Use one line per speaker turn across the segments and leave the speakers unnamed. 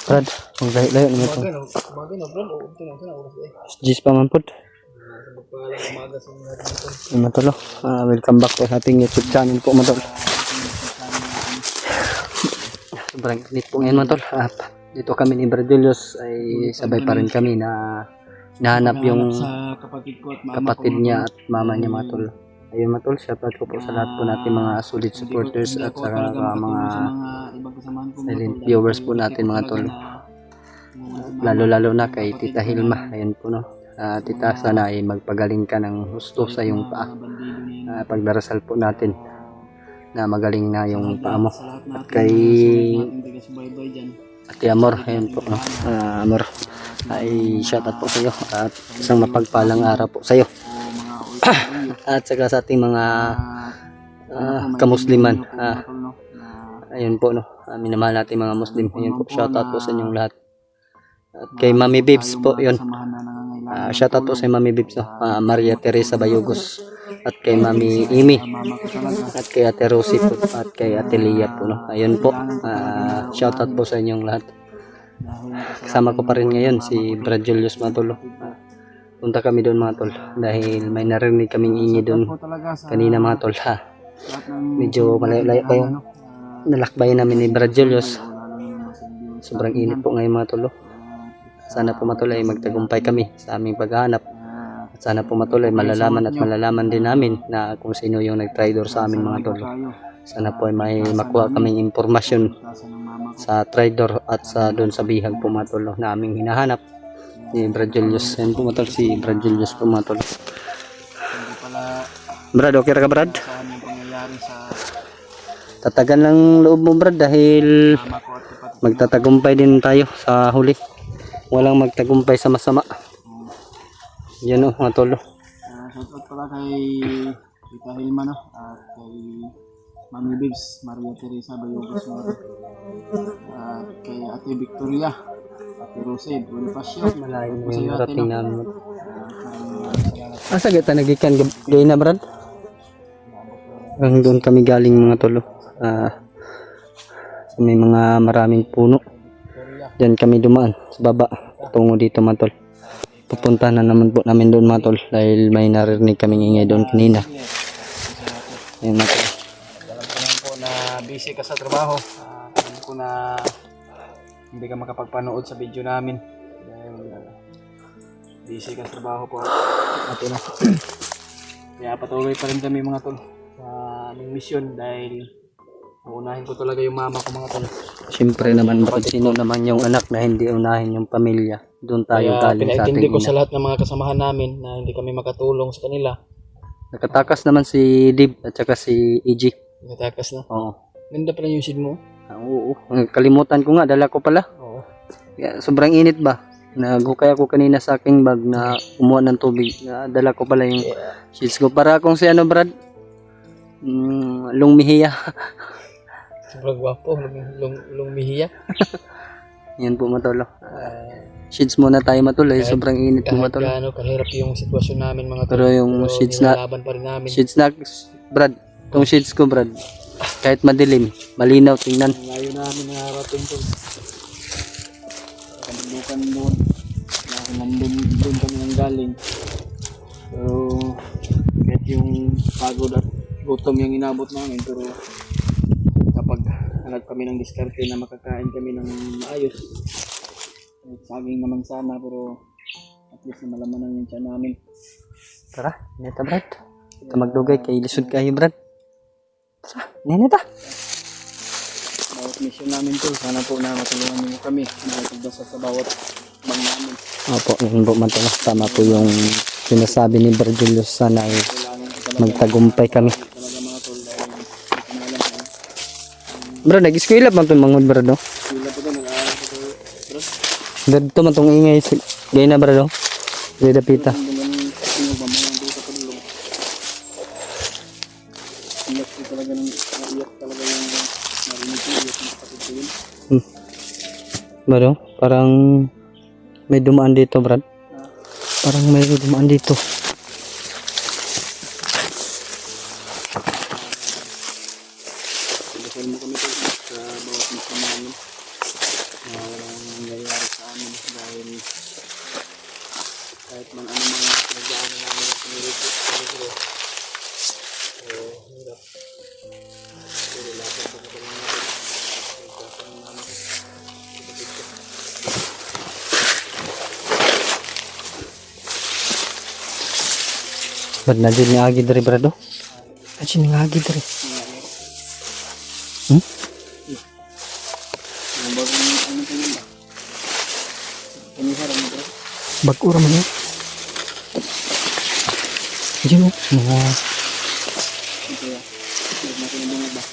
Brad, maglayo-layo naman ito.
Bagay na bro, ito na oras eh.
Gis pa man po.
Magpalang umaga sa mga dito.
Matolo. Welcome back to ating YouTube channel po matol. Sobrang init po ngayon matol. Dito kami ni Brad Julius ay sabay pa rin kami na nahanap yung
sa kapatid ko at mama
kapatid niya at mama niya matol. Ayun matol, shoutout ko po sa lahat po natin mga solid supporters at sa mga silent viewers po natin mga tol. Lalo-lalo na kay Tita Hilma. Ayun po no. Tita, sana ay magpagaling ka ng husto sa iyong paa. Pagdarasal po natin na magaling na yung paa mo. At kay Ate Amor, ayun po no. Amor, ay shoutout po sa iyo at isang mapagpalang araw po sa iyo. At saka sa ating mga kamusliman. Ayun po no. Minamahal natin mga Muslim. Ayun po, shoutout po sa inyong lahat. At kay Mami Bibs po, yun. Shoutout po sa Mami Bibs, no? Maria Teresa Bayugos. At kay Mami Imi. At kay Ate Rosie po. At kay Ate Lia po, no? Ayun po. Shoutout po sa inyong lahat. Kasama ko pa rin ngayon si Brad Julius Matolo. Punta kami doon mga tol. Dahil may narinig kaming ingi doon kanina mga tol. Medyo malayo-layo pa yung nalakbayan namin ni Brad Julius. Sobrang init po ngayon mga tol. Sana po matuloy magtagumpay kami sa aming paghahanap. At sana po matuloy malalaman din namin na kung sino yung nag-tridor sa amin mga tol. Sana po ay may makuha kaming impormasyon sa tridor at sa doon sa bihag po mga tol na aming hinahanap ni Brad Julius. Yan po mga tol, si Brad Julius po mga tol. Brad, okay ka Brad? Tatagan lang loob mo Brad dahil magtatagumpay din tayo sa huli. Walang magtagumpay sa masama. Yan o mga tolo.
Shoutout pala kay Tita Hilma no? At kay Mami Bibs, Maria Teresa Bayugos at kay Ate Victoria, Ate Rosie, Bonifacio.
Malayo mo yung rating namin. Asa gata nagikan gay na Brad? Hanggang doon kami galing mga tolo. May mga maraming puno. Diyan kami dumaan sa baba tungo dito mga tol. Pupunta na naman po namin doon mga tol dahil may narinig kaming ingay doon kanina. Ayun mga tol.
Alam ko naman po na busy ka sa trabaho. Alam ko na hindi ka makapagpanood sa video namin dahil busy ka sa trabaho po. Kaya patuloy pa rin kami mga tol sa aming mission dahil uunahin ko talaga yung mama ko mga tol.
Siyempre naman bakit sino naman yung anak na hindi unahin yung pamilya. Doon tayo
Kaya
galing sa ating
pinaintindi ko
ina.
sa lahat ng mga kasamahan namin na hindi kami makatulong sa kanila.
Nakatakas naman si Dib at saka si EG.
Natakas na.
Oo.
Ganda pala yung seed mo.
Oo. Kalimutan ko nga, dala ko pala.
Oo.
Kaya, sobrang init ba? Nagukay ako kanina sa aking bag na kumuha ng tubig. Dala ko pala yung sheets ko. Para akong si ano Brad? Lungmihiya.
Sobrang gwapo. Lumihiya.
Yan po matolo. Sheets muna tayo matuloy. Sobrang init po
Kahit
matolo.
gaano kahirap yung sitwasyon namin mga tol.
Pero yung sheets na
nilalaban pa rin namin.
sheets na Brad. Itong sheets ko Brad. Kahit madilim, malinaw tingnan.
Layo namin nakarating tol. Kabukan doon. Nandun kami nang galing. Pero kahit yung pagod at gutom yung inabot namin pero kapag hanap kami ng diskarte na makakain kami ng maayos kahit saging naman sana pero at least na malamanan yung tiyan namin.
Tara, neta Brad. Ito magdugay kay lisod kayo Brad. Tara, neta.
Bawat mission namin to sana po na matulungan niyo kami nakatagdasa sa bawat bang namin.
Opo, yun po matalo. Tama po yung sinasabi ni Brad Julius, sana ay magtagumpay kami.
Talaga mga tol dahil kanalan ko.
Brad, nag-eskwela ba itong mga Brad no?
Sila po doon nag-aaral ko to. Pero
Brad, ito man itong ingay. Gaya na Brad no? Gaya na pita.
naman sino ba mga dito sa tulong. Iyak ko talaga ng iyak talaga yung narinig ko iyak ng kapatid ko yun.
Brad no? Parang may dumaan dito Brad. Parang may dumaan dito.
Dasal mo kami to sa bawat mission namin.
Brad, na dyan nga agi diri, Brad, oh. Na dyan nga agi diri. Hmm?
Ang bagong ano pa yun ba? Paniharap mo bro?
Bago raman yun. Dyan, oh. Mga...
Ito ya. Huwag natin yung bunga ba?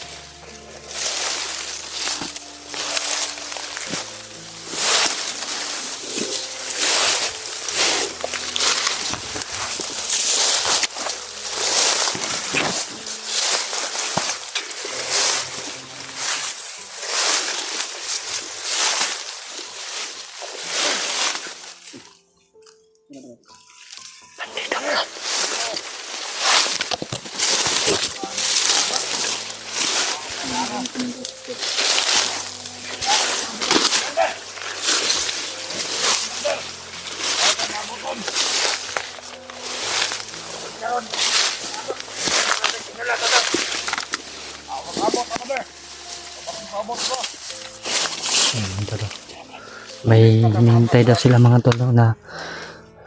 May hinihintay daw sila mga tol na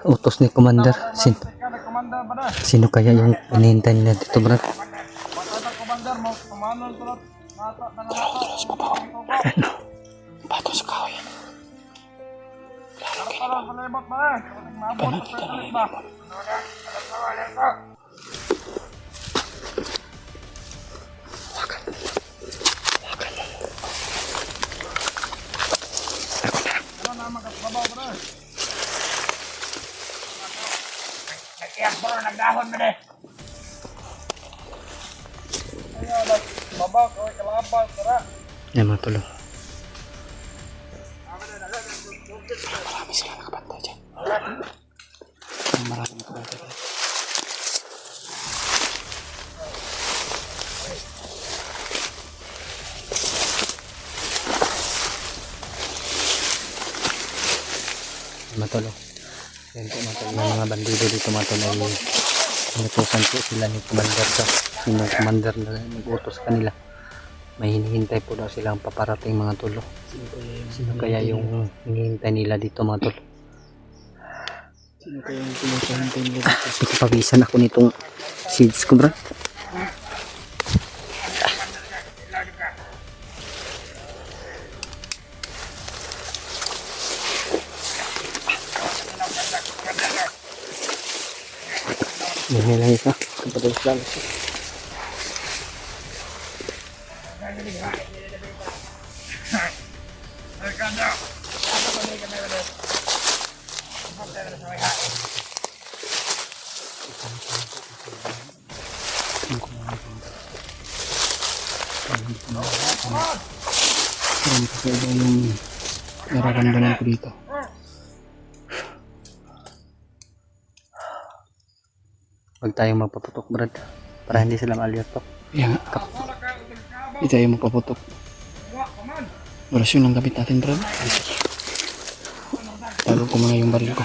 utos ni Commander. Sino kaya yung hinihintay nila dito, Brad? Ano? Bato sa kahoy.
Nagdahon mo deh. Babak, kalabang, tara.
Yan mga tol.
Marami sila nakabantay dyan. Marami nakabantay dyan.
Mga tol. Yan po mga tol. Yung mga bandido dito mga tol ay inutusan po sila ni Commander daw. Sino Commander na nag-utos kanila. May hinihintay po daw silang paparating mga tol. Sino kaya yung hinihintay nila dito mga tol?
Sino kaya yung pinasahintay nila dito?
Ipapagisan ako nitong seeds ko, Brad. Yan lang isa. Kapatid lang isa.
Parang kakaiba yung nararamdaman ko dito.
Huwag tayong magpaputok, Brad. Para hindi sila ma-alerto.
Kaya nga. Hindi tayo mapaputok. Orasyon lang gamit natin, Brad. Tago ko muna yung baril ko.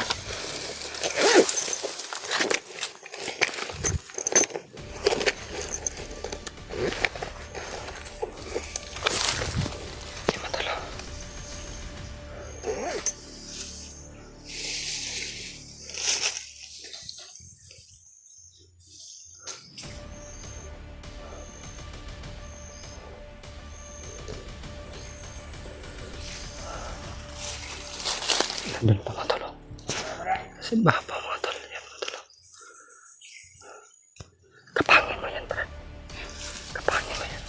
Doon pa mga tol. Sa iba pa mga tol. Yan mga tol. Kapangin mo yan, Brad. Kapangin mo yan.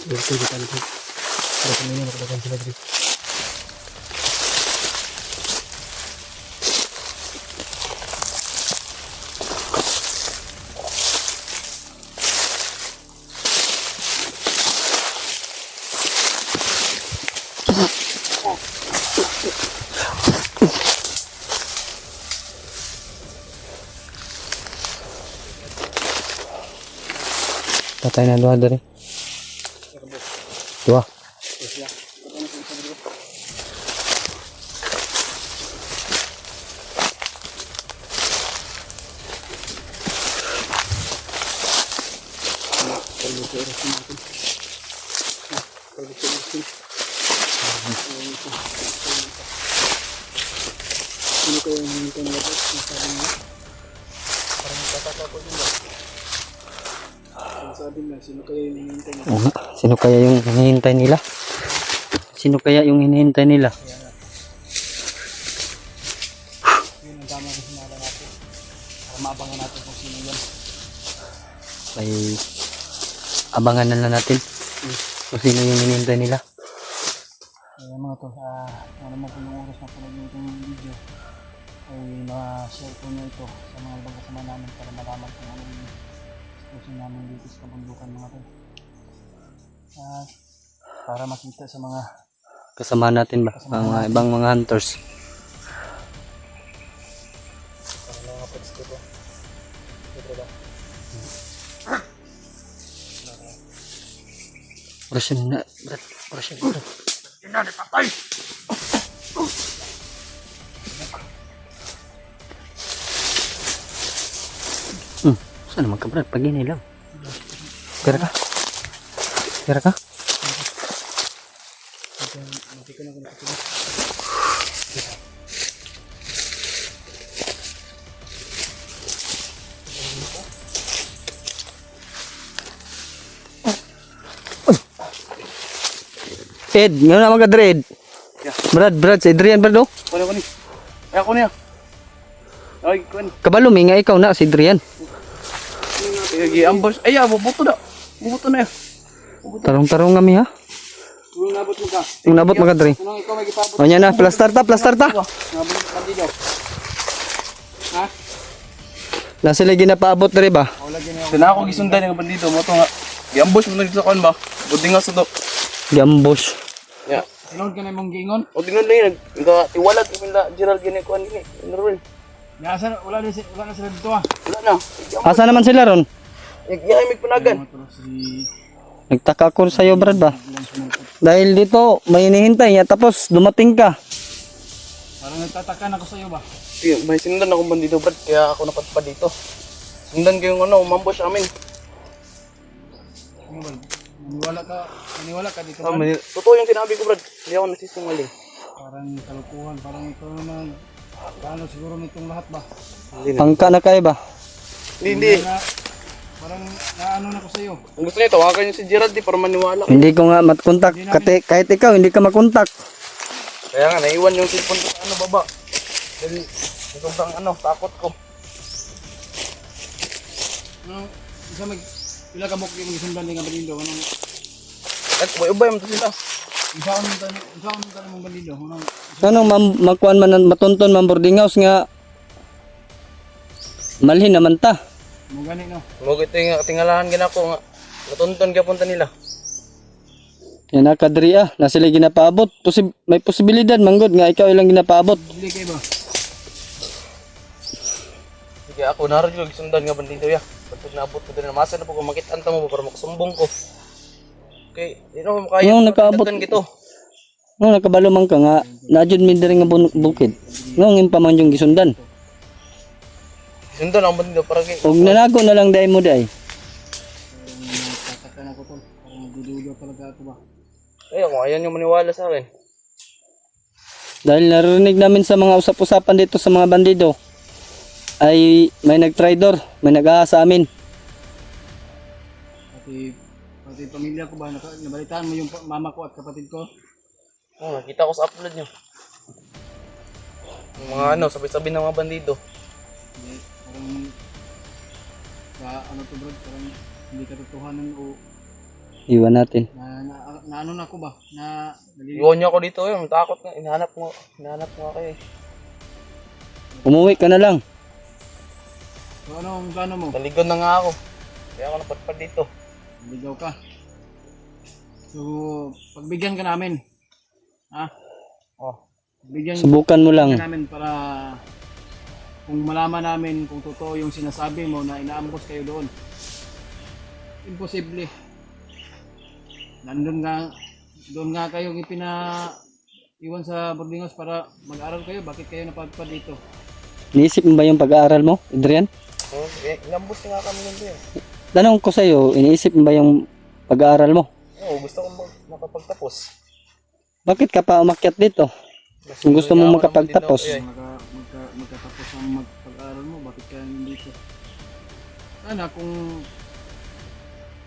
Dito kita dito. Para kanina makadagan sila dito. Patay na dua dari. Dua.
Sino ko yung hinintay na labas? Masabi mo? Parang nagtataka din ba? Sabi na, sino kaya yung hinintay na?
Oo nga. Sino kaya yung hinihintay nila? Sino kaya yung hinihintay nila?
Yun ang tama yung sinala natin. Para maabangan natin kung sino yan.
Ay abangan na lang natin kung sino yung hinihintay nila.
Ayan mga to, ano mo po yung oras na pala yung itong video ay ma-share ko nyo ito sa mga ibang kasama namin para malaman kung ano yung situation namin dito sa kabundukan mga to. At para makita sa mga
Kasama natin ba? Ang mga ibang mga hunters.
mga pets dito. Dito ba?
Orasyon na. Brad. Orasyon na.
Tinali patay!
Saan naman ka Brad? Pag lang. Pera ka? Pera ka?
Mati ko na kung nakatulog.
Ed, ngayon na mag-dread. Brad, si Adrian Brad oh.
Kunin ko ni. Ay ako niya. Ay kun.
Kabalo may nga ikaw na si Adrian.
Ay ambush. Ay bubuto na. Bubuto na.
Tarong-tarong kami ha.
Kung nabot mo ka.
Yung nabot mag-dre.
Kung ikaw may gipabot.
O nya na, plaster ta.
Nabot ka dito. Ha?
Na sila ginapaabot dre ba?
Wala gini ako. Sana ako gisundan ng bandido mo to nga. Gi-ambush mo na dito kon ba? Buti nga sa to.
Giambush.
Ya. Sinod ka na mong giingon? O dingon lang yun. Nagkatiwalat kami na Gerald gini kuan gini. Naroon. Ya, wala na sila dito ah. Wala na.
Asa naman sila ron?
Yahay may panagan.
Nagtaka ako sa'yo Brad ba? Dahil dito may hinihintay niya tapos dumating ka.
Parang nagtataka na ako sa iyo ba? May sinundan akong bandido Brad, kaya ako napadpad dito. Sundan ko yung umambush amin. Maniwala ka dito Brad? Totoo yung sinabi ko Brad, hindi ako nasisingaling. Parang kalukuhan, parang ito naman, paano siguro nitong lahat ba?
Pangka na kayo ba?
Hindi. Parang naano na ko sa iyo. Ang gusto niyo tawagan niyo si Gerald para maniwala kayo.
Hindi ko nga matkontak. Kahit ikaw hindi ka makontak.
Kaya nga naiwan yung cellphone ko sa baba. Dahil sobrang takot ko. Isa pila ka bukli yung sundan ng bandido. At ubay mo to sila. Isa mo tayo mong bandido.
Ano makuan man matunton man boarding house nga malhin naman ta.
Mo gani no. Mo tingalahan gina ko nga. Natunton gyud punta nila.
Yan nakadri na sila ginapaabot. May posibilidad manggod nga ikaw ilang ginapaabot.
Dili kay ba? Sige ako naro gyud sundan nga bandido ya. Pagod naabot ko din masa na po kung makit-an ta mo para makasumbong ko. Okay, di na mo kaya.
Yung nakaabot
gito.
No nakabalo man ka nga najud mi diri nga bukid. Ngong impa man yung gisundan.
Sundan ang bandido para kay.
Og nanago na lang dai mo dai.
Tataka na ko tol. Parang magdududa talaga ako ba. Ay ako ayan yung maniwala sa akin.
Dahil narinig namin sa mga usap-usapan dito sa mga bandido ay may nag-traitor, may nag-aha sa amin.
Pati Pati pamilya ko ba, nabalitaan mo yung mama ko at kapatid ko?
Oh, nakita ko sa upload nyo. Yung mga ano, sabi-sabi ng mga bandido.
Hindi, parang ano to bro, parang hindi katotohanan o
Iwan natin.
na ano na ako ba? Na
Iwan nyo ako dito yun, takot nga. Hinahanap mo kayo eh.
Umuwi ka na lang.
So ano ang plano mo?
Taligon na nga ako. Kaya ako napadpad dito.
Ligaw ka. So, pagbigyan ka namin. Ha?
Oh.
Bigyan
Subukan mo lang.
ka namin para kung malaman namin kung totoo yung sinasabi mo na inaambos kayo doon. Imposible. Doon nga kayo iwan sa boarding house para mag-aral kayo. Bakit kayo napadpad dito?
Iniisip mo ba yung pag-aaral mo, Adrian?
Oh, inambos nga kami nito eh.
Tanong ko sa'yo, iniisip mo ba yung pag-aaral mo?
Oo, gusto kong makapagtapos.
Bakit ka pa umakyat dito? Kung gusto mo makapagtapos.
Magkatapos ang pag-aaral mo, bakit ka nandito? Sana kung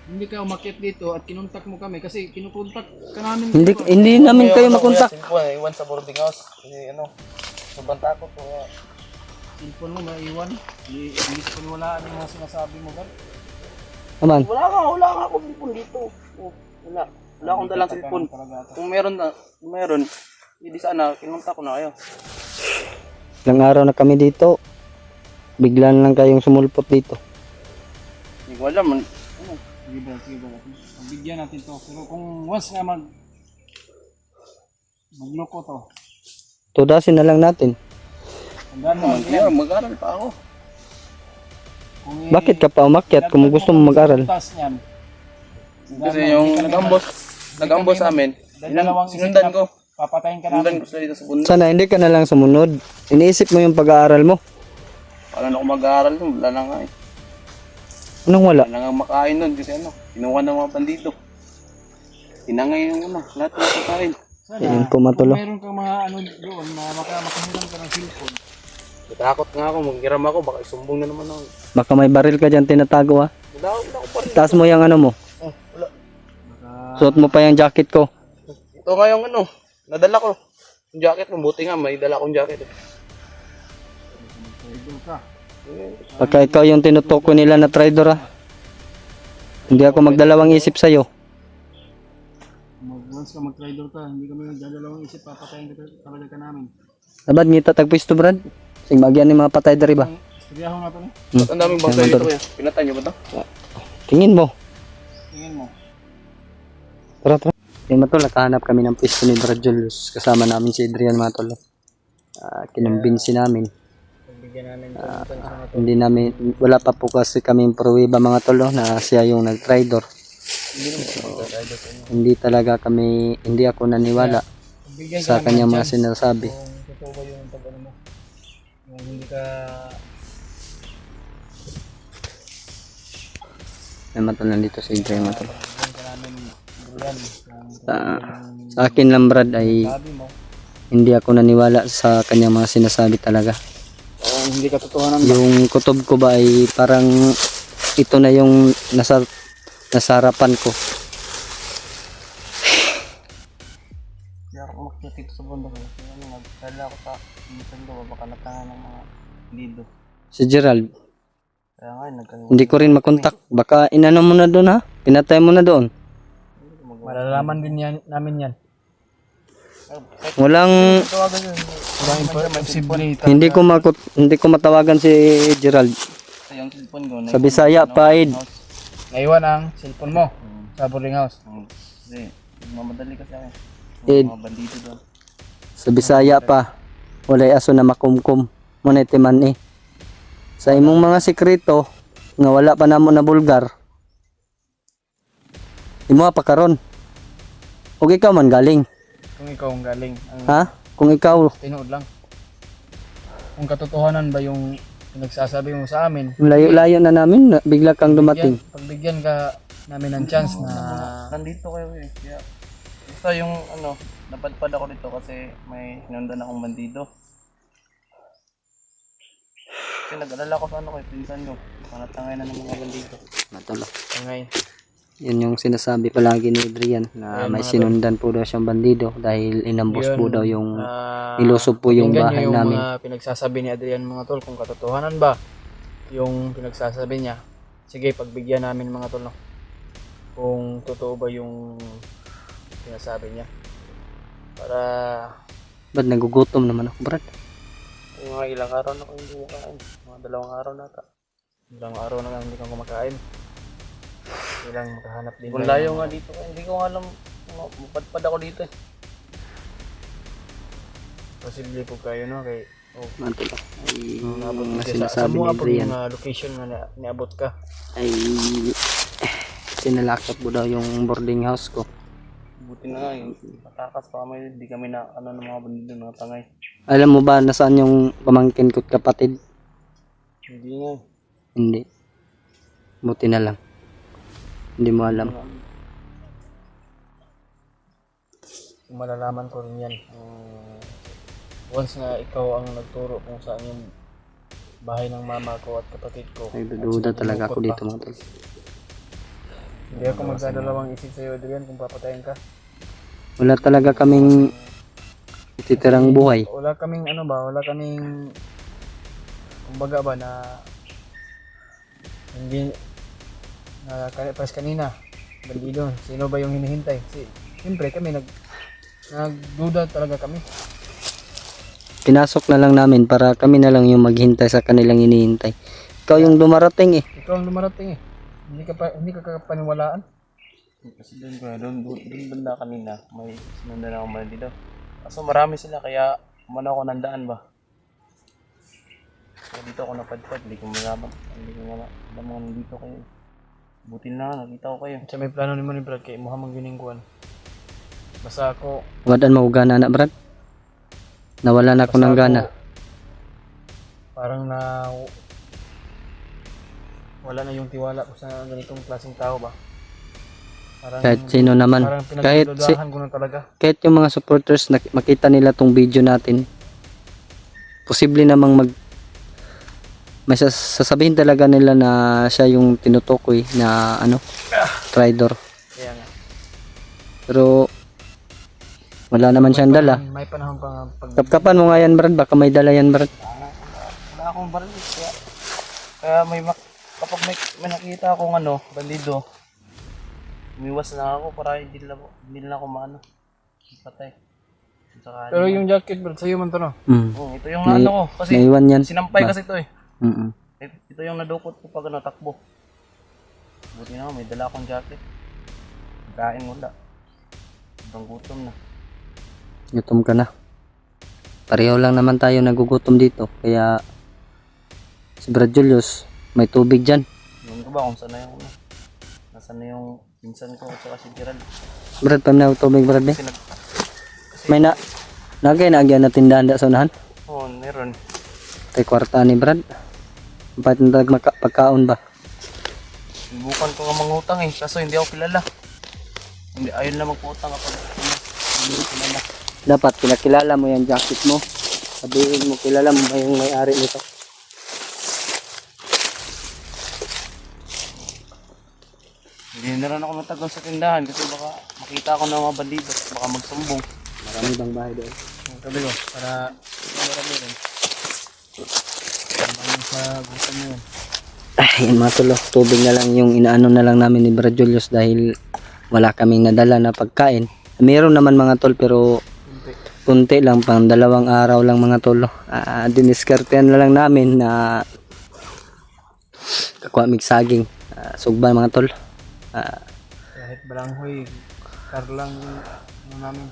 hindi ka umakyat dito at kinontak mo kami kasi kinukontak ka namin.
Hindi namin kayo makontak.
Iwan sa boarding house. Kasi ano, sobrang takot ko.
Cellphone mo maiwan. Hindi ko wala yung mga sinasabi mo ba?
Aman.
Wala nga akong cellphone dito. Oh, wala akong dalang cellphone. Kung meron, hindi sana, kinontak ko na kayo.
Ilang araw na kami dito. Biglan lang kayong sumulpot dito.
Hindi ko alam.
Sige ba. Pagbigyan natin to. Pero kung once nga magloko to.
Tudasin na lang natin.
Tandaan mo yan.
Mag-aral pa ako.
Bakit ka pa umakyat kung gusto mo mag-aral?
Kasi yung nag-ambos sa amin, sinundan ko.
Papatayin ka
Sinundan
namin.
ko sila dito sa bundok.
Sana hindi ka na lang sumunod. Iniisip mo yung pag-aaral mo.
Wala na ako mag-aaral nun. Wala na nga eh.
Anong wala?
Wala na nga makain nun kasi kinuha ng mga bandido. Tinangay yung lahat ng pagkain.
Sana,
Ayun po, Matulo.
kung meron kang mga doon na makahiram ka ng cellphone.
Natakot nga ako, maghiram ako, baka isumbong na naman ako.
Baka may baril ka dyan tinatago ha.
Wala ako pa rin.
Taas mo yung ano mo.
Oh, wala.
Suot mo pa yung jacket ko.
Ito nga yung nadala ko. Yung jacket mo, buti nga, may dala akong jacket.
Doon ka.
Baka ikaw yung tinutukoy nila na traitor ha. Hindi ako magdalawang isip sa'yo.
Once ka mag-trader ka, hindi kami nagdadalawang isip, papatayin ka talaga ka namin.
Abad ngita tagpwisto brad. Sing bagyan ni mga patay dari ba?
Istoryaho na to ni.
Ang daming bangkay dito kuya. Pinatay niyo ba ito?
Tingin mo.
Tingin mo.
Tara. Yung matol, nakahanap kami ng pwesto ni Brad Julius. Kasama namin si Adrian Matol. Kinumbinsi namin. Hindi namin, wala pa po kasi kaming pruweba mga tolo na siya yung nag-tridor. Hindi talaga kami, hindi ako naniwala sa kanya mga sinasabi.
Kung totoo ba yung pag-ano mo? Yung hindi ka...
Ay matol, nandito si Adrian Matol.
Bigyan ka namin bulan.
Sa akin lang Brad ay
Sabi mo.
hindi ako naniwala sa kanya mga sinasabi talaga.
Hindi ka totohanan.
Yung kutob ko ba ay parang ito na yung nasa harapan ko.
Hindi ako umakyat dito sa bundok. Nagdala ako sa mundo, baka natangan ng mga bandido.
Si Gerald,
Kaya nga,
hindi ko rin makontak. Baka inano mo na doon ha? Pinatay mo na doon.
Malalaman din namin yan.
Walang, hindi ko matawagan si Gerald.
yung cellphone ko.
Sa Bisaya, paid.
Naiwan ang cellphone mo sa boarding house.
Hindi, mamadali kasi ako.
Ed.
Mga bandido doon.
Sa Bisaya pa. Walay aso na makumkum. Muna man eh. Sa imong mga sekreto, nga wala pa namo na bulgar. Imo pa karon. Og ikaw man galing.
Kung ikaw ang galing.
Ha? Kung ikaw,
Tinood lang. Kung katotohanan ba yung nagsasabi mo sa amin,
layo-layo na namin, bigla kang dumating.
pagbigyan ka namin ng chance na
Nandito kayo eh. Kaya, basta yung napadpad ako dito kasi may sinundan akong bandido. Kasi nag-alala ko sa kay pinsan ko. Panatangay na ng mga bandido.
Matalo.
tangay.
Yun yung sinasabi palagi ni Adrian na
Ayan,
may
mga tol.
sinundan po daw siyang bandido dahil inambos
Yun,
po daw yung
ah,
nilusob po yung
pakinggan
bahay
nyo yung
namin.
mga pinagsasabi ni Adrian mga tol, kung katotohanan ba yung pinagsasabi niya. Sige, pagbigyan namin mga tol, no? Kung totoo ba yung sinasabi niya. Para
Ba't nagugutom naman ako, Brad?
Yung mga ilang araw na ko hindi kumakain. Mga 2 araw na ata.
ilang araw na lang hindi kang kumakain. Ilang makahanap din
Kung
tayo
layo
ng-
nga dito, hindi ko nga alam. Mapadpad ako dito eh.
Posible po kayo, no? Kay
Manto lang. Ay,
naabot
mga
ka sa
sinasabi ni
mo po
Adrian
yung location nga niabot ka.
ay sinalakot po daw yung boarding house ko.
Buti na nga yung patakas pa kami. Hindi kami na ano ng mga bandido ng tangay.
Alam mo ba nasaan yung pamangkin ko't kapatid?
Hindi nga.
Hindi. Buti na lang. Hindi mo alam.
Kung malalaman ko rin yan. Once nga ikaw ang nagturo kung saan yung bahay ng mama ko at kapatid ko.
Nagdududa
at
talaga ako
sinubukot
dito
pa.
mga tol.
Hindi ako magdadalawang isip sa'yo, Adrian, kung papatayin ka.
Wala talaga kaming titirang buhay.
Wala kaming wala kaming kumbaga ba na hindi pas kanina bandido, sino ba yung hinihintay? Siyempre kami nagduda talaga kami.
Pinasok na lang namin para kami na lang yung maghintay sa kanilang inihintay. Ikaw yung dumarating eh.
Ikaw ang lumarating eh. Hindi ka kapaniwalaan.
Kasi doon banda kanina. May sinundan ako bandido. Kaso marami sila kaya umano ako ng daan ba. Kaya dito ako napadpad. Hindi ko malaman. Hindi ko alam mo nandito kayo. Buti na nakita ko kayo.
Sa may plano ni mo ni Brad kay Muhammad Giningkuan. Basta ako
Wadan mo gana na Brad. Nawala na ako ng gana.
Parang wala na yung tiwala ko sa ganitong klaseng tao ba. Parang,
Kahit sino naman.
Parang
Kahit
pinagdududahan ko na talaga.
kahit yung mga supporters na makita nila tong video natin, posible namang may sasabihin talaga nila na siya yung tinutukoy na traitor.
Kaya nga.
Pero wala naman siyang dala.
May panahon pa nga pag
Kapkapan mo nga yan Brad, baka may dala yan Brad.
Wala akong baril. Kaya kapag may nakita akong bandido, umiwas na ako para hindi na ako maano. Patay. Saka,
Pero yung jacket Brad sa'yo man to no.
ito yung ko. Kasi
Naiwan yan.
sinampay kasi ito eh.
Mm-mm.
Ito yung nadukot ko pag takbo. Buti na may dala akong jacket. Kain wala. Sobrang gutom na.
Gutom ka na. Pareho lang naman tayo nagugutom dito. Kaya si Brad Julius, may tubig dyan.
Yun ko ba kung saan na yung nasaan na yung pinsan ko at saka si Gerald.
Brad, pam na tubig Brad.
Kasi
May nagay na agyan na tindahan da sa unahan.
meron.
Tay kwarta ni Brad. Ba't pagkaon ba?
Subukan ko nga mangutang eh. Kaso hindi ako kilala. Hindi, ayun na magputang kapag hindi ko kilala.
Dapat kinakilala mo yung jacket mo. Sabihin mo kilala mo ba yung may-ari nito.
Hindi na rin ako matagal sa tindahan kasi baka makita ako ng mga bandido. Baka magsumbong.
Marami bang bahay doon?
Yung sabi ko para marami rin. Ang sa gusto mo yun.
Ay, mga tulo. Tubig na lang yung inaano na lang namin ni Brad Julius dahil wala kaming nadala na pagkain. Meron naman mga tol pero kunti lang, pang 2 araw lang mga tol. Diniskartehan na lang namin na kakuha mig saging. Sugban mga tol.
Kahit balanghoy, karlang namin.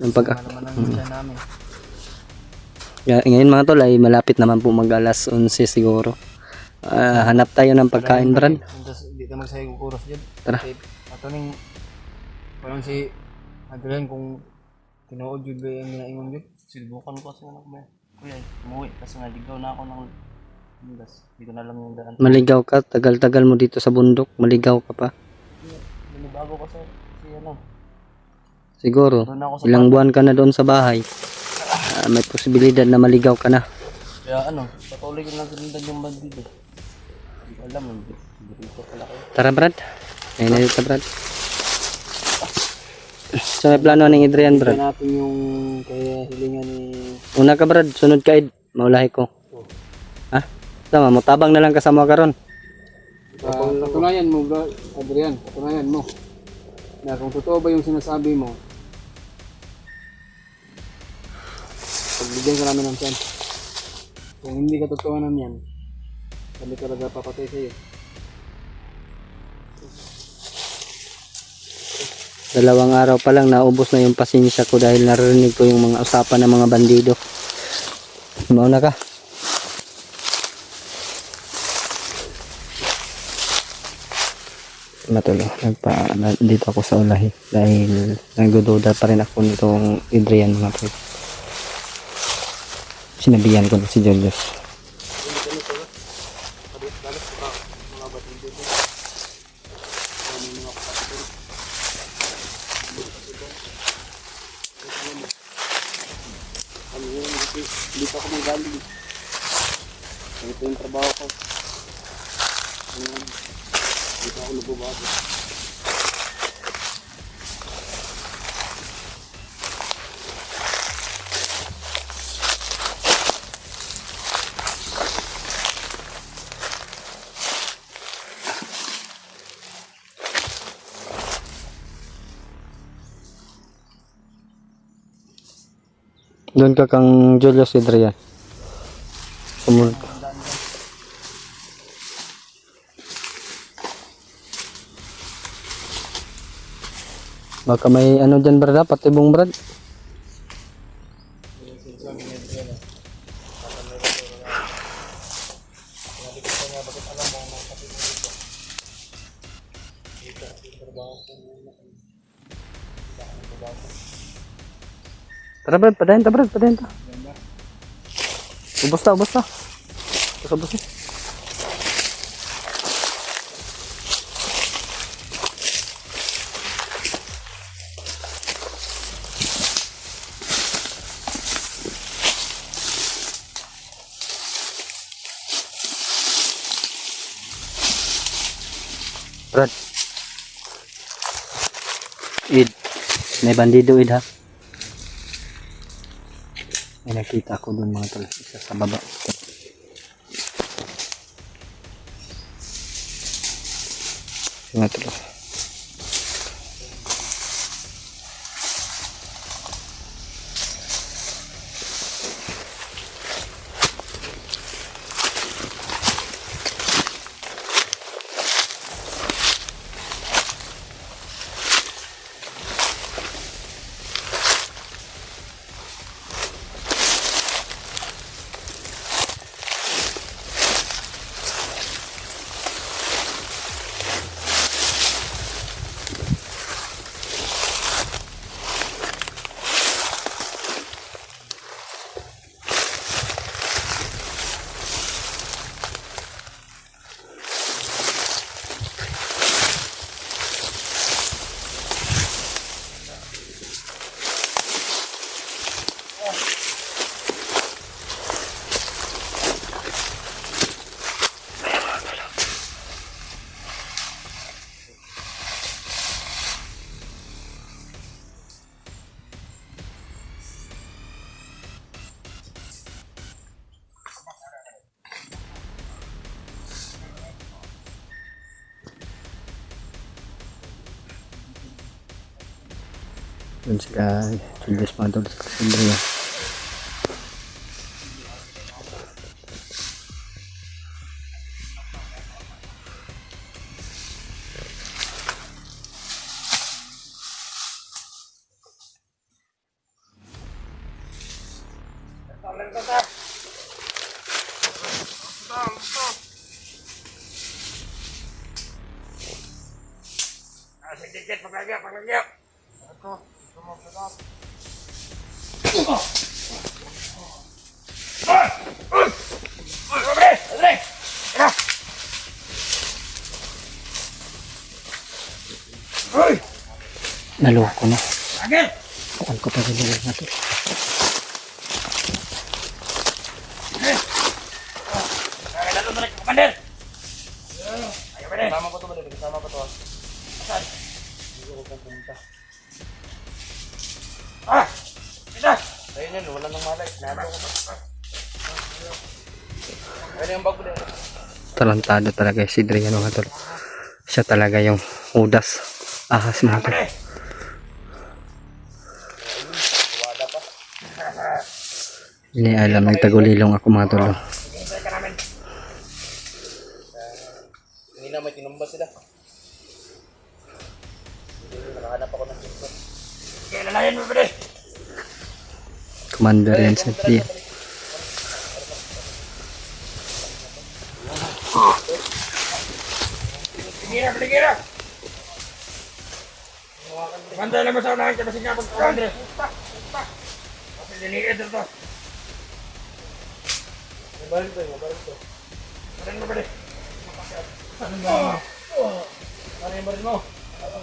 Yung pag
Naman ang isa namin.
ngayon mga tol ay malapit naman po mag alas 11 siguro. Hanap tayo ng pagkain Brad.
Hindi ka magsayang kukuros dyan.
Tara.
Ato ning parang si Adrian kung tinuod yun ba yung minaingon yun.
Sinubukan ko kasi kuya, umuwi kasi naligaw na ako ng Bundas. Hindi ko na alam yung daan.
Maligaw ka, tagal-tagal mo dito sa bundok, maligaw ka pa.
Binibago ko sa
Siguro,
doon ako sa
ilang buwan ka na doon sa bahay. May posibilidad na maligaw ka na.
Kaya patuloy ko lang sinundan yung bandido. Hindi ko alam, hindi ko pala kayo.
Tara Brad. Ayun na dito, Brad. So, may plano ng Adrian,
Tignan
Brad.
natin yung kaya hilingan ni...
Una ka, Brad. Sunod ka, Ed. Maulahi ko. Ha? Tama mo. Tabang na lang kasama ka ron.
Patunayan mo, bro, Adrian, patunayan mo na kung totoo ba yung sinasabi mo, pagbigyan ka namin ng chance. Kung hindi ka totoo naman yan, kami talaga papatay sa'yo.
2 araw pa lang naubos na yung pasensya ko dahil narinig ko yung mga usapan ng mga bandido. Mauna ka. Matulo. Dito ako sa ulahi dahil nagdududa pa rin ako nitong Adrian, mga pre. Sinabihan ko na si Julius.
Dito ako manggaling. Ito yung trabaho ko. Dito ako nabubago.
Doon ka kang Julius Adrian. Sumunod ka. Baka may ano dyan, Brad, patibong, Brad. Tara, Brad, padahin ta, Brad, padahin ta. Ubos ta, ubos ta. Ubos ta. Brad. Id. May bandido, Id, ha? May nakita ko doon, mga tol. Isa sa baba. Mga tol. Doon sila Julius, mga tol, sa Andrea. Naloko na. Kuan ko pa rin na to.
Kasama pa to, kasama pa to.
Ayun yan, wala nang malay. Nalo ko ba? Ayun yung bago din.
Talentado talaga si Adrian mga tol. Siya talaga yung Judas. Ahas mga tol. Hindi alam, nagtagulilong ako mga tol.
Hindi na may tinumba sila. Nakahanap ako ng dito. Kaya lalayan mo ba rin?
Commander yan sa Adrian.
Tingira! Bantay lang mo sa unahan ka na sinya pag Andre. Kasi diniit ito. Mabarin to. Mabarin mo ba rin? Ano yung barin mo? Baka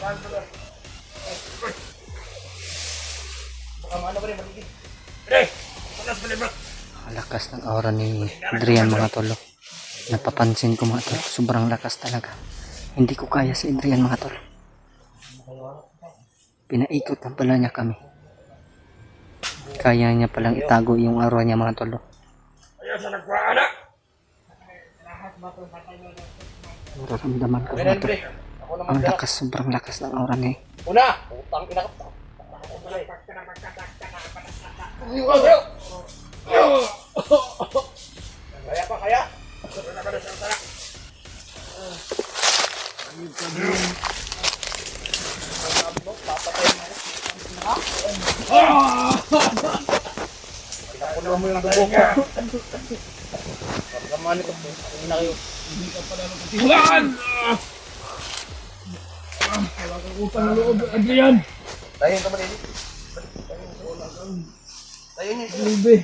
maano ba rin maligid? Pre! Panas ba rin bro?
Lakas ng aura ni Adrian mga tol. Napapansin ko mga tol. Sobrang lakas talaga. Hindi ko kaya si Adrian mga tol. Pinaikot na pala niya kami. Kaya niya palang itago yung aura niya mga tol.
Ayaw sa nagpaana!
Nararamdaman ko mga tol.
Ako naman
Ang lakas, sobrang lakas ng aura niya.
Una! Utang ina ka. Kaya pa, kaya? Pinapuno mo yung dugo ko. Pagkaman ko, ina kayo. Hindi ka pala magkatiwalaan! Wala kang utang na loob, Adrian! Tayo ka ba rin? Tayo niya. Libe.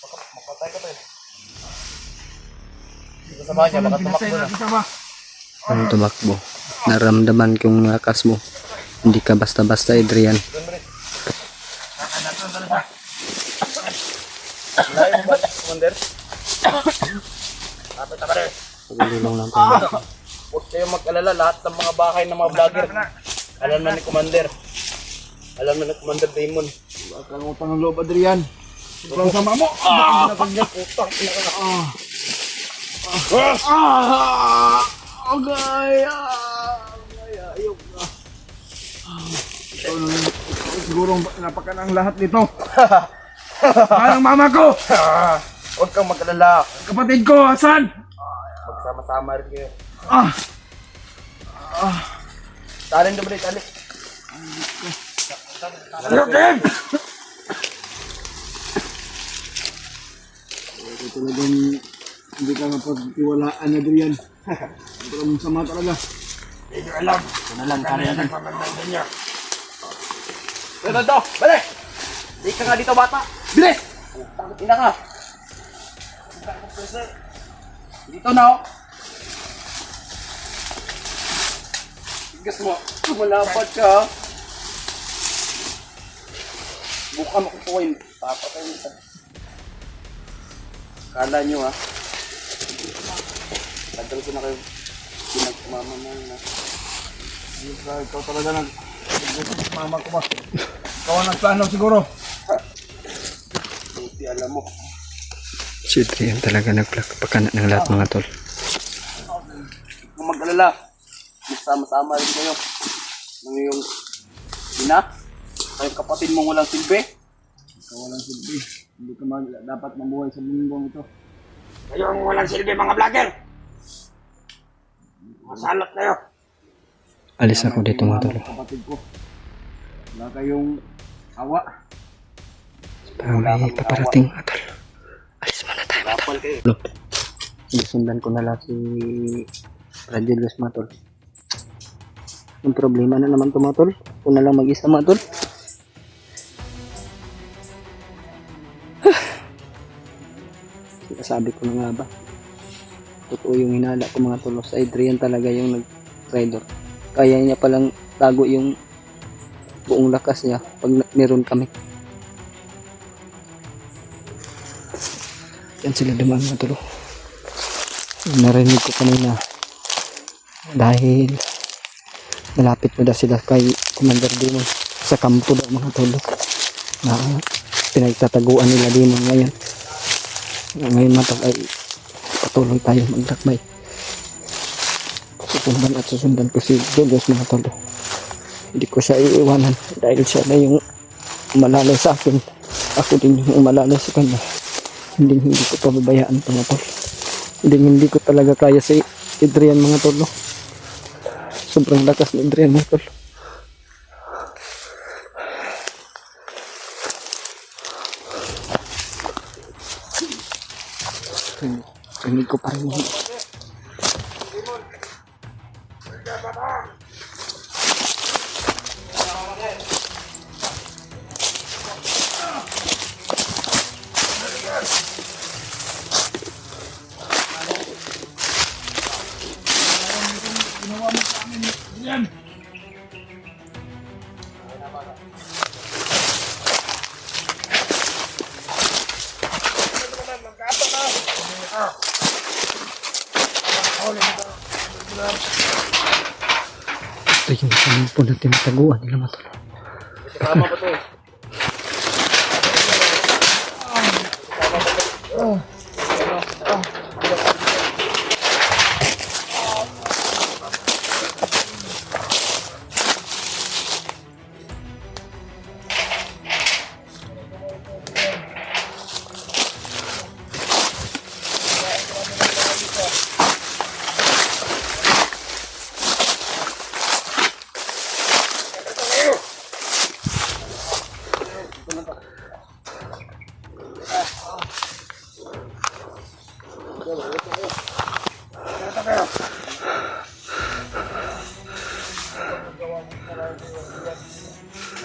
Makatay ka tayo. Dito sa bahay niya, baka tumakbo na.
Ang tumakbo. Naramdaman kong lakas mo. Hindi ka basta-basta Adrian.
Layo mo ba, Commander? Kapit na ba rin?
Pagulilong lang tayo.
Huwag kayong mag-alala, lahat ng mga bahay ng mga vlogger. Alam na ni Commander. Alam na ni Commander Damon.
Wala kang utang ng loob, Adrian. Sobrang sama mo. Ayok na. Siguro napakan ang lahat nito. Parang mama ko.
Huwag kang mag-alala.
Kapatid ko, Hasan.
Magsama-sama rin kayo.
Ah,
Talin na ba rin, talin?
ito talagang hindi ka mapagtiwalaan, Adrian. Sobrang sama talaga.
Hindi ko alam. Ito na lang, kaya nagpapagdang niya. Ito, balik! Hindi ka nga dito, bata. Bilis! Tangit ina ka. Dito na, oh. Tigas mo. Malapad ka, ha? Buka mo kukuhin. Papatay mo sa... Kala nyo, ha? Tagal ko na kayo. Pinagkumama na yun, ha?
Ikaw talaga mama ko ba? Ikaw ang nagplano siguro.
Buti alam mo.
Si Adrian talaga nagpakana ng lahat mga tol.
Kung mag-alala, magsama-sama rin kayo. Ng iyong ina, kayong kapatid mong walang silbi.
Ikaw walang silbi. Hindi ka dapat mabuhay sa mundong ito.
Kayo ang walang silbi, mga vlogger! Masalot kayo!
Alis ako dito mga tol.
Kapatid ko. Wala kayong awa.
Parang may paparating mga tol. Alis muna tayo mga tol.
Kapal kayo.
Isundan ko na lang si Radulus mga tol. Ang problema na naman ito mga tol. Ako na lang mag-isa mga tol. Sabi ko na nga ba. Totoo yung hinala ko mga tol. Sa Adrian talaga yung nag-trader. Kaya niya palang tago yung buong lakas niya pag meron kami. Yan sila dumaan mga tol. Narinig ko kanina dahil malapit na daw sila kay Commander Demon sa kampo daw mga tol na pinagtataguan nila Demon ngayon. Ngayon matag ay patuloy tayo magtakbay. Susundan at susundan ko si Julius mga tol. Hindi ko siya iiwanan dahil siya na yung malalay sa akin. Ako din yung malalay sa kanya. Hindi ko pababayaan mga tol. Hindi ko talaga kaya si Adrian mga tol. Sobrang lakas ni Adrian mga tol. Hindi ko pa rin ito yung sampo na tinataguan nila mga tol.
Tama ba to eh?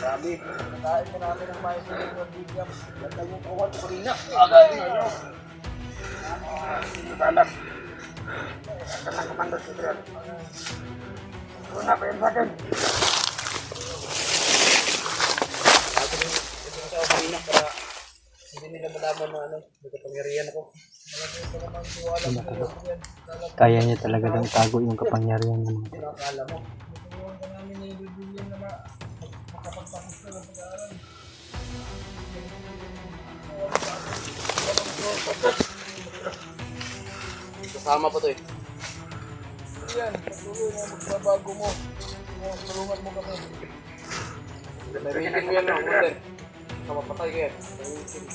Grabe, nakain ko namin ng mayo sa mga bigyan. Ganda yung kawan ko rin na. Agad na yun. Anak. Anak Commander Adrian. Ano na pa yun sa akin? Ito sa ako kanina para hindi nila malaman na nagkapangyarihan ako.
Kaya niya talaga daw itago yung kapangyarihan ng mga tol.
Akala mo. Kasama pa to eh. Yan, patuloy na magbabago mo. Tulungan mo kami. May meeting mo yan no, Commander. Sama patay ka yan. May meeting.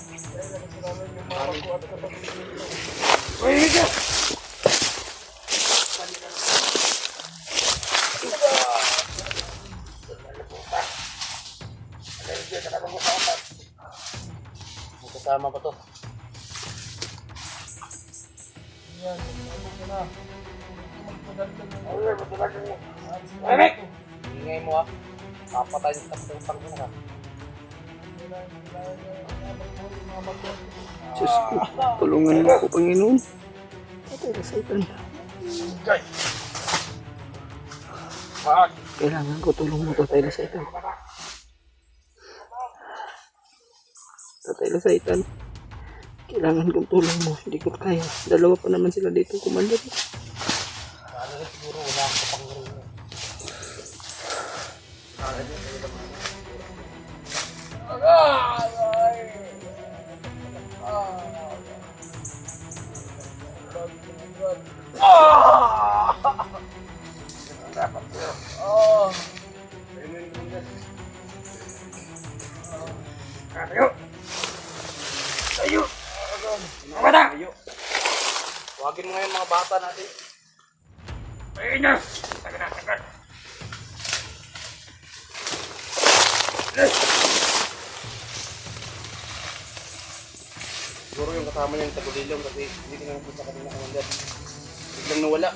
Uy, Mika! Kasama pa to. Yan, ako na. Ingay mo ha. Kapatay yung tapos mo ha.
Diyos ko, tulungan mo ako Panginoon. Patay ka Satan. Kailangan ko tulong mo Tatay na Satan. Tatay na Satan. Kailangan kong tulong mo. Hindi ko kaya. Dalawa pa naman sila dito, Commander.
Siguro wala akong kapangyarihan. Huwagin mo ngayon mga bata natin. Ayun na! Tagal. Siguro yung kasama niya yung tagulilong kasi hindi ko naman sa kanila Commander. Biglang nawala.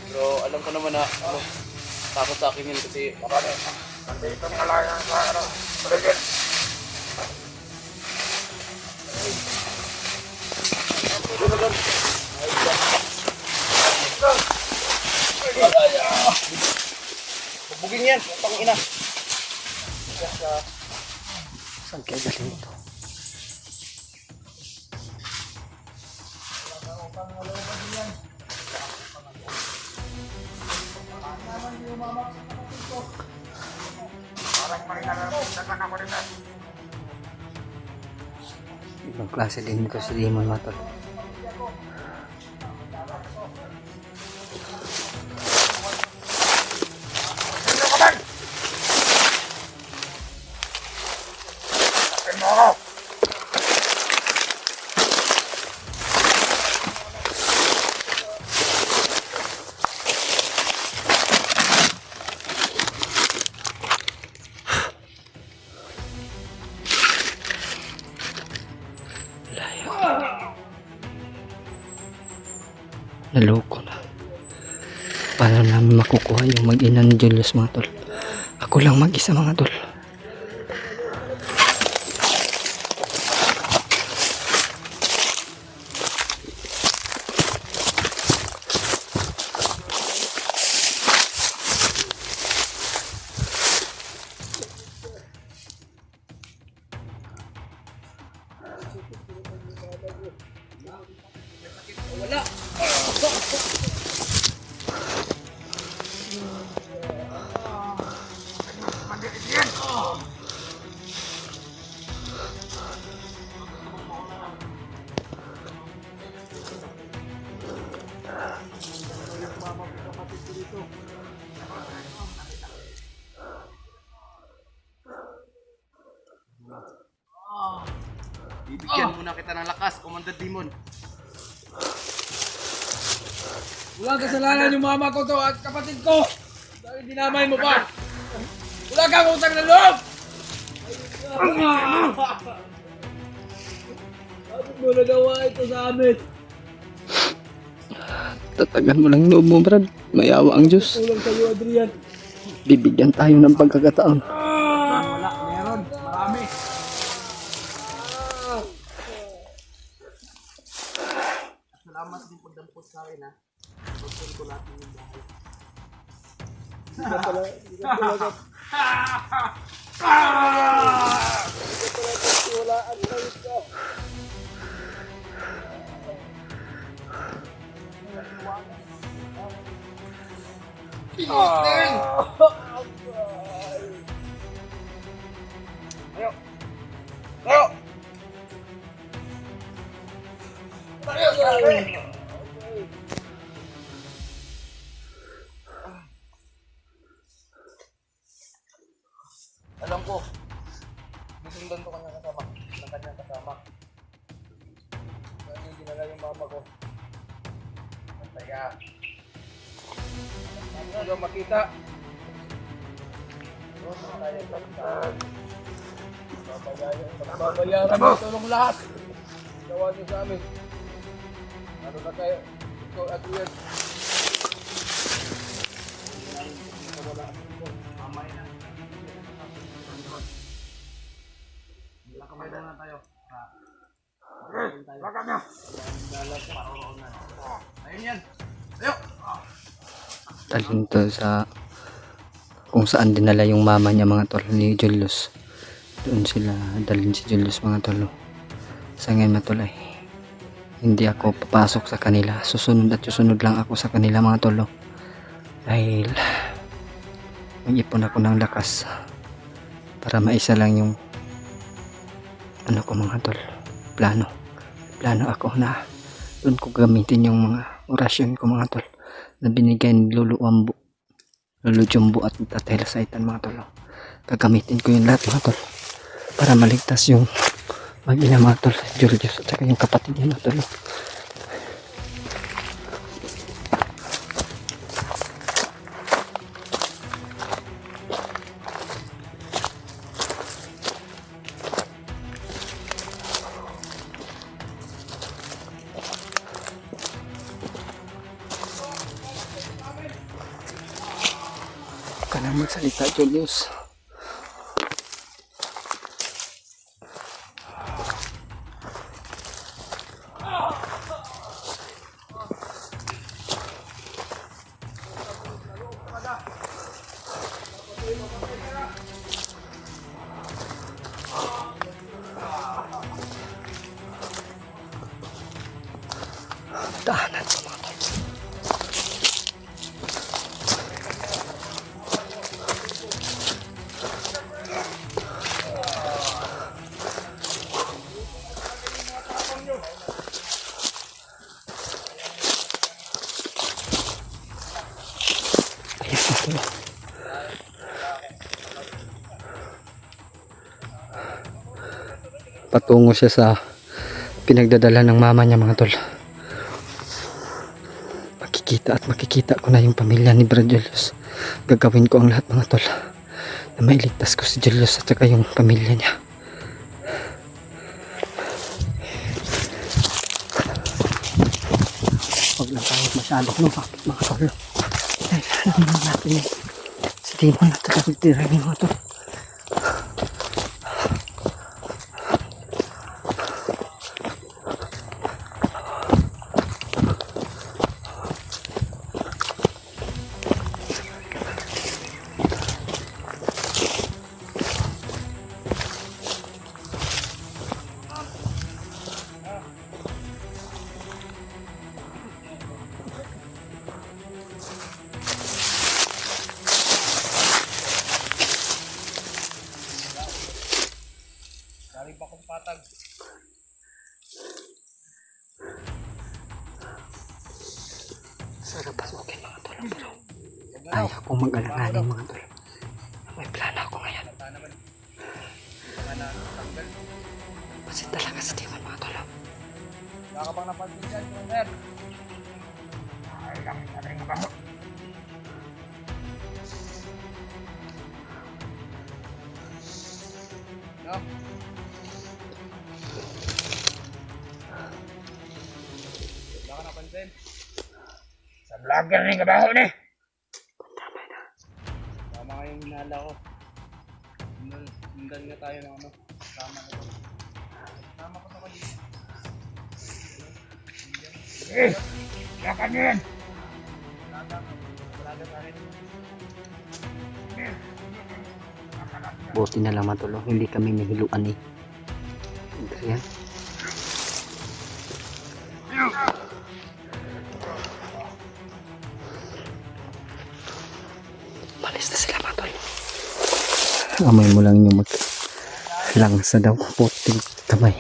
Pero alam ko naman na takot sa akin yun kasi nandito nga lang sa President. Bubugin yan, pang ina.
Saan kaya galing ito? Ibang klase din ito si Demon mga tol. Naloko na. Paano namin makukuha yung mag-ina ni Julius mga tol? Ako lang mag-isa mga tol.
Bibigyan muna kita ng lakas, Commander Demon.
Walang kasalanan yung mama ko to at kapatid ko. Dahil dinamay mo pa. Wala kang utang na loob! Bakit mo nagawa ito sa amin?
Tatagan mo lang loob mo Brad. Mayawa ang Diyos.
Kulang sa'yo, Adrian.
Bibigyan tayo ng pagkakataon.
Wala, meron. Marami.
Salamat din po dampot sa akin ha. Pagpun ko natin yung bahay. Alam ko, susundan ko kanyang kasama. Ng kanyang kasama. Kaya yung dinala yung mama ko. Masaya. Ano daw makita? Babayaran mo tulong lahat. Gawa niyo sa amin. Ano na kayo? Ikaw at Ian. Mamay na. Kamay muna tayo. Baka na. Ayun yan. Tayo.
Dalhin to sa kung saan dinala yung mama niya mga tol ni Julius. Doon sila dalhin si Julius mga tol. Sa ngayon mga tol ay hindi ako papasok sa kanila. Susunod at susunod lang ako sa kanila mga tol. Dahil mag-ipon ako ng lakas para maisa lang yung ano ko mga tol, plano ako na doon ko gamitin yung mga orasyon ko mga tol na binigay ni Lolo Jumbo at Tatay Lasaitan mga tol. Gagamitin ko yung lahat mga tol para maligtas yung mag-ina mga tol, Julius at saka yung kapatid niya mga tol. Ka na magsalita Julius. Tahanan ko mga tol. tol. Patungo siya sa pinagdadala ng mama niya mga tol. Makikita ko na yung pamilya ni Brad Julius. Gagawin ko ang lahat mga tol na mailigtas ko si Julius at saka yung pamilya niya. Huwag lang tayo masyadong lumapit mga tol. Dahil alam naman natin eh, si Timon na talagang tirahin mga tol.
Galing pa kong patag.
Sana pasukin mga tol. Ayaw kong mag-alanganin mga tol. May plano ako ngayon. Kasi talaga sa Timon mga tol.
Baka pang napansin dyan, sir. Ay, lang rin ako. No? Baka napansin. Sa vlogger rin kabaho ni. Tama nga yung hinala ko. Hindan nga tayo ng ano. Tama na ito. Tama ko sa kanina. Eh! Yakan nyo yan! Vlogger na rin.
Buti na lang mga tol. Hindi kami nahiluan eh. Ayan. Malis na sila mga tol. Amay mo lang yung langsa daw. Puting kamay.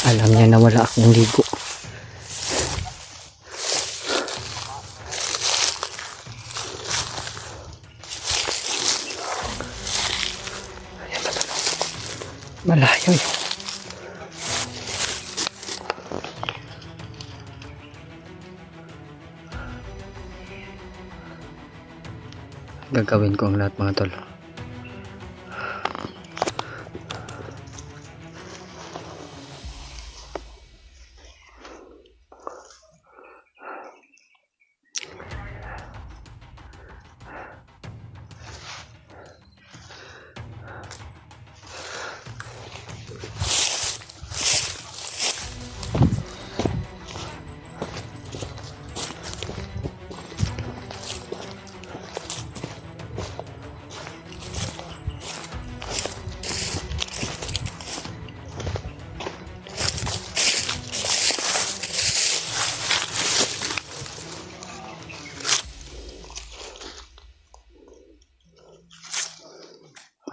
Alam niya na wala akong ligo. Malayo yun. Gagawin ko ang lahat mga tol.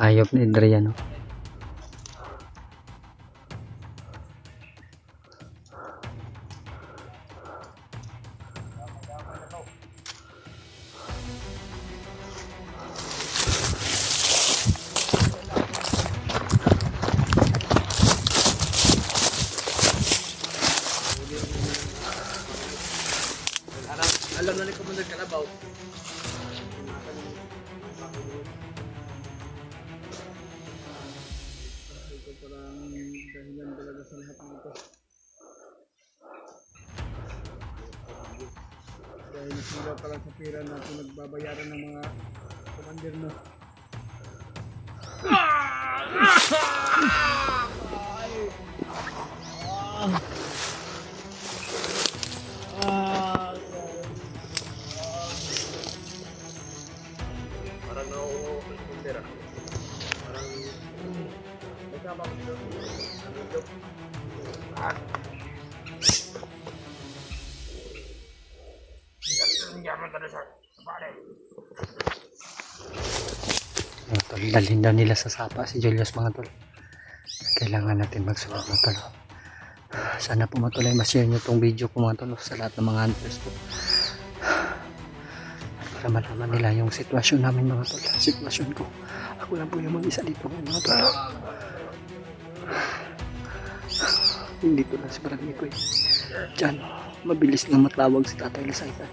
Ayop ni Adriano.
Alam na ni Commander Kalabaw. Ito parang dahilan talaga sa lahat ng ito. Dahil sila pala sa pira na pinagbabayaran ng mga commander mo. Parang nauulit ah. Parang may tama ko dito.
Mga tol, dalhin daw nila sa sapa si Julius mga tol. Kailangan natin magsunod mga tol. Sana po mga tol ay ma-share nyo itong video ko mga tol sa lahat ng mga hunters po. para malaman nila yung sitwasyon namin mga tol. Sitwasyon ko. Ako lang po yung mag-isa dito mga tol. Hindi to lang si Barangay ko eh. Diyan, mabilis na matawag si Tatay Lasaitan.